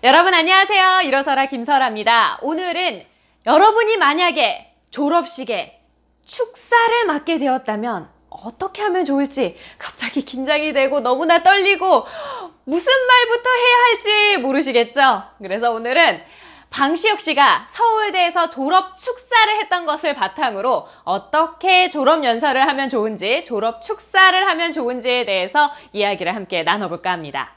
여러분 안녕하세요. 일어서라 김설아입니다. 오늘은 여러분이 만약에 졸업식에 축사를 맡게 되었다면 어떻게 하면 좋을지 갑자기 긴장이 되고 너무나 떨리고 무슨 말부터 해야 할지 모르시겠죠? 그래서 오늘은 방시혁 씨가 서울대에서 졸업 축사를 했던 것을 바탕으로 어떻게 졸업 연설을 하면 좋은지, 졸업 축사를 하면 좋은지에 대해서 이야기를 함께 나눠볼까 합니다.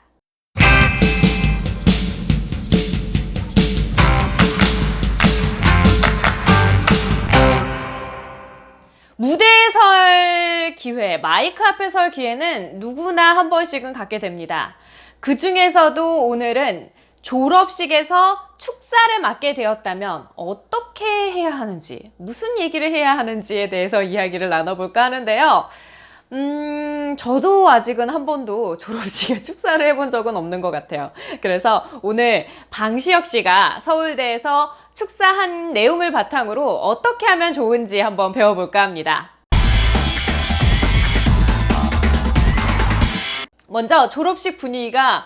무대에 설 기회, 마이크 앞에 설 기회는 누구나 한 번씩은 갖게 됩니다. 그 중에서도 오늘은 졸업식에서 축사를 맡게 되었다면 어떻게 해야 하는지, 무슨 얘기를 해야 하는지에 대해서 이야기를 나눠볼까 하는데요. 저도 아직은 한 번도 졸업식에 축사를 해본 적은 없는 것 같아요. 그래서 오늘 방시혁 씨가 서울대에서 축사한 내용을 바탕으로 어떻게 하면 좋은지 한번 배워볼까 합니다. 먼저 졸업식 분위기가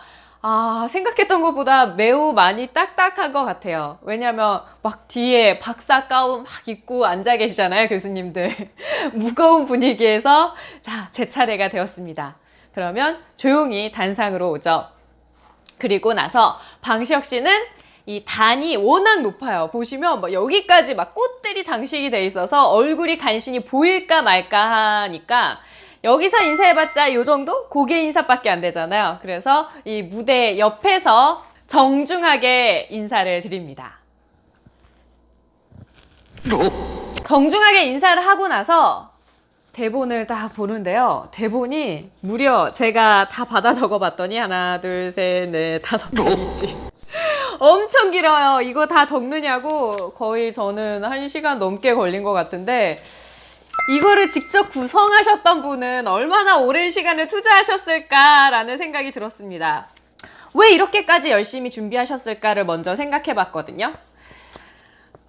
생각했던 것보다 매우 많이 딱딱한 것 같아요. 왜냐면 막 뒤에 박사 가운 막 입고 앉아 계시잖아요, 교수님들. 무거운 분위기에서 자, 제 차례가 되었습니다. 그러면 조용히 단상으로 오죠. 그리고 나서 방시혁 씨는 이 단이 워낙 높아요. 보시면 뭐 여기까지 막 꽃들이 장식이 돼 있어서 얼굴이 간신히 보일까 말까 하니까 여기서 인사해봤자 이 정도? 고개 인사밖에 안 되잖아요. 그래서 이 무대 옆에서 정중하게 인사를 드립니다. 정중하게 인사를 하고 나서 대본을 딱 보는데요. 대본이 무려 제가 다 받아 적어봤더니 하나, 둘, 셋, 넷, 5페이지. 엄청 길어요. 이거 다 적느냐고 거의 저는 1시간 넘게 걸린 것 같은데 이거를 직접 구성하셨던 분은 얼마나 오랜 시간을 투자하셨을까라는 생각이 들었습니다. 왜 이렇게까지 열심히 준비하셨을까를 먼저 생각해 봤거든요.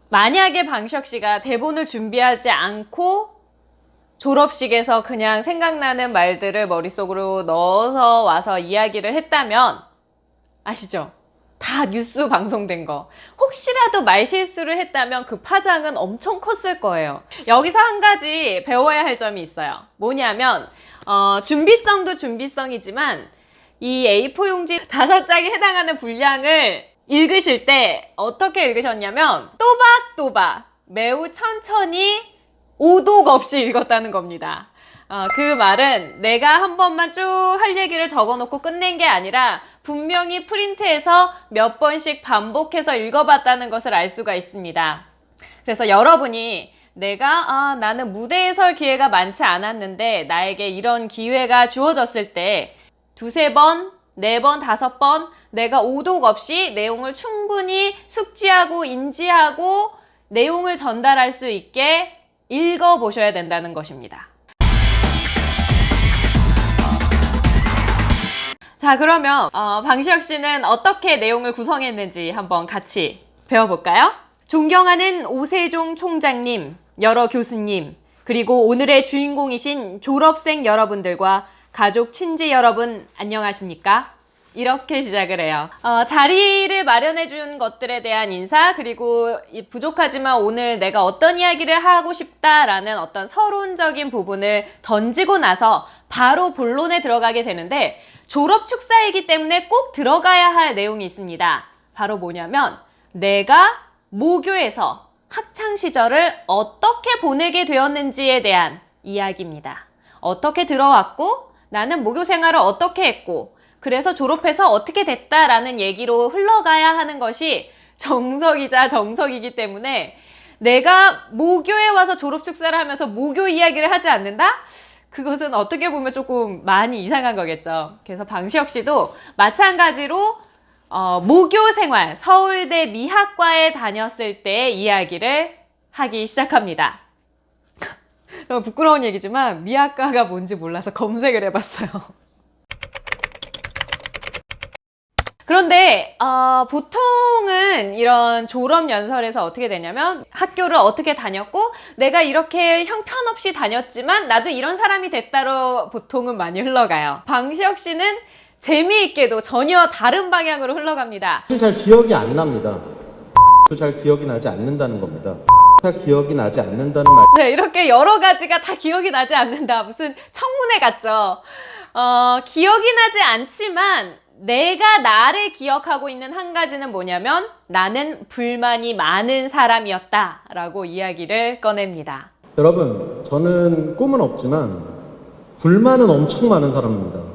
만약에 방시혁 씨가 대본을 준비하지 않고 졸업식에서 그냥 생각나는 말들을 머릿속으로 넣어서 와서 이야기를 했다면 아시죠? 다 뉴스 방송된 거. 혹시라도 말실수를 했다면 그 파장은 엄청 컸을 거예요. 여기서 한 가지 배워야 할 점이 있어요. 뭐냐면 준비성도 준비성이지만 이 A4 용지 5장에 해당하는 분량을 읽으실 때 어떻게 읽으셨냐면 또박또박 매우 천천히 오독 없이 읽었다는 겁니다. 그 말은 내가 한 번만 쭉 할 얘기를 적어놓고 끝낸 게 아니라 분명히 프린트해서 몇 번씩 반복해서 읽어봤다는 것을 알 수가 있습니다. 그래서 여러분이 내가 나는 무대에 설 기회가 많지 않았는데 나에게 이런 기회가 주어졌을 때 2-3번, 4번, 5번 내가 오독 없이 내용을 충분히 숙지하고 인지하고 내용을 전달할 수 있게 읽어보셔야 된다는 것입니다. 자, 그러면 방시혁 씨는 어떻게 내용을 구성했는지 한번 같이 배워볼까요? 존경하는 오세종 총장님, 여러 교수님, 그리고 오늘의 주인공이신 졸업생 여러분들과 가족 친지 여러분 안녕하십니까? 이렇게 시작을 해요. 자리를 마련해 준 것들에 대한 인사, 그리고 부족하지만 오늘 내가 어떤 이야기를 하고 싶다라는 어떤 서론적인 부분을 던지고 나서 바로 본론에 들어가게 되는데 졸업 축사이기 때문에 꼭 들어가야 할 내용이 있습니다. 바로 뭐냐면 내가 모교에서 학창시절을 어떻게 보내게 되었는지에 대한 이야기입니다. 어떻게 들어왔고 나는 모교 생활을 어떻게 했고 그래서 졸업해서 어떻게 됐다라는 얘기로 흘러가야 하는 것이 정석이자 정석이기 때문에 내가 모교에 와서 졸업 축사를 하면서 모교 이야기를 하지 않는다? 그것은 어떻게 보면 조금 많이 이상한 거겠죠. 그래서 방시혁 씨도 마찬가지로 모교 생활, 서울대 미학과에 다녔을 때의 이야기를 하기 시작합니다. 너무 부끄러운 얘기지만 미학과가 뭔지 몰라서 검색을 해봤어요. 그런데 보통은 이런 졸업 연설에서 어떻게 되냐면 학교를 어떻게 다녔고 내가 이렇게 형편없이 다녔지만 나도 이런 사람이 됐다로 보통은 많이 흘러가요. 방시혁 씨는 재미있게도 전혀 다른 방향으로 흘러갑니다. 잘 기억이 안 납니다. 잘 기억이 나지 않는다는 겁니다. 잘 기억이 나지 않는다는 말. 네, 이렇게 여러 가지가 다 기억이 나지 않는다. 무슨 청문회 같죠? 기억이 나지 않지만 내가 나를 기억하고 있는 한 가지는 뭐냐면 나는 불만이 많은 사람이었다 라고 이야기를 꺼냅니다. 여러분, 저는 꿈은 없지만 불만은 엄청 많은 사람입니다.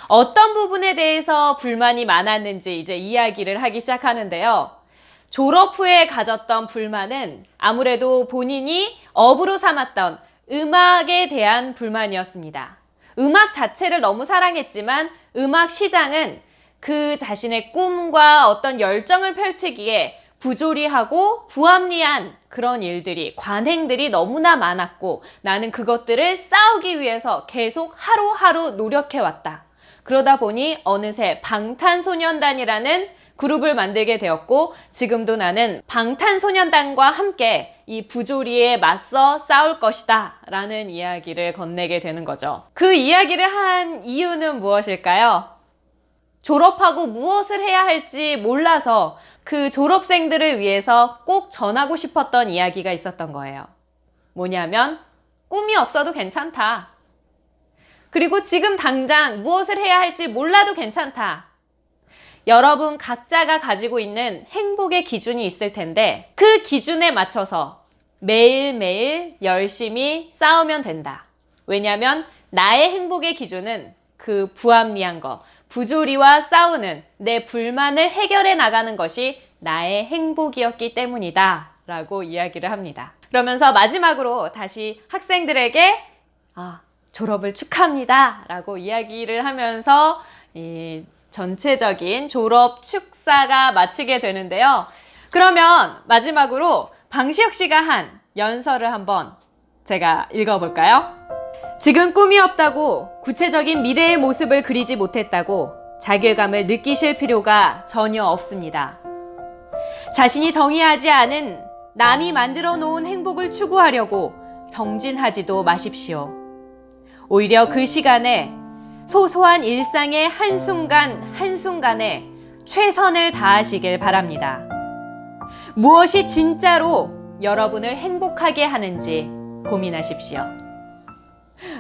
어떤 부분에 대해서 불만이 많았는지 이제 이야기를 하기 시작하는데요. 졸업 후에 가졌던 불만은 아무래도 본인이 업으로 삼았던 음악에 대한 불만이었습니다. 음악 자체를 너무 사랑했지만 음악 시장은 그 자신의 꿈과 어떤 열정을 펼치기에 부조리하고 부합리한 그런 일들이, 관행들이 너무나 많았고 나는 그것들을 쌓기 위해서 계속 하루하루 노력해왔다. 그러다 보니 어느새 방탄소년단이라는 그룹을 만들게 되었고 지금도 나는 방탄소년단과 함께 이 부조리에 맞서 싸울 것이다 라는 이야기를 건네게 되는 거죠. 그 이야기를 한 이유는 무엇일까요? 졸업하고 무엇을 해야 할지 몰라서 그 졸업생들을 위해서 꼭 전하고 싶었던 이야기가 있었던 거예요. 뭐냐면 꿈이 없어도 괜찮다. 그리고 지금 당장 무엇을 해야 할지 몰라도 괜찮다. 여러분 각자가 가지고 있는 행복의 기준이 있을 텐데 그 기준에 맞춰서 매일매일 열심히 싸우면 된다. 왜냐하면 나의 행복의 기준은 그 부합리한 거, 부조리와 싸우는 내 불만을 해결해 나가는 것이 나의 행복이었기 때문이다 라고 이야기를 합니다. 그러면서 마지막으로 다시 학생들에게 졸업을 축하합니다 라고 이야기를 하면서 이 전체적인 졸업 축사가 마치게 되는데요. 그러면 마지막으로 방시혁 씨가 한 연설을 한번 제가 읽어볼까요? 지금 꿈이 없다고 구체적인 미래의 모습을 그리지 못했다고 자괴감을 느끼실 필요가 전혀 없습니다. 자신이 정의하지 않은 남이 만들어 놓은 행복을 추구하려고 정진하지도 마십시오. 오히려 그 시간에 소소한 일상의 한순간 한순간에 최선을 다하시길 바랍니다. 무엇이 진짜로 여러분을 행복하게 하는지 고민하십시오.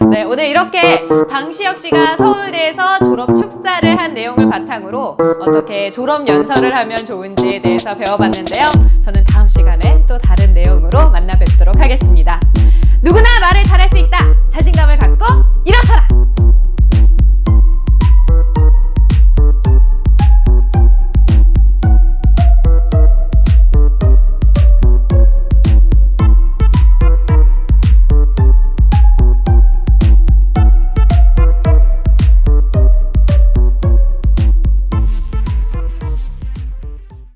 네, 오늘 이렇게 방시혁 씨가 서울대에서 졸업 축사를 한 내용을 바탕으로 어떻게 졸업 연설을 하면 좋은지에 대해서 배워봤는데요. 저는 다음 시간에 또 다른 내용으로 만나 뵙도록 하겠습니다. 누구나 말을 잘할 수 있다. 자신감을 갖고 일어서라.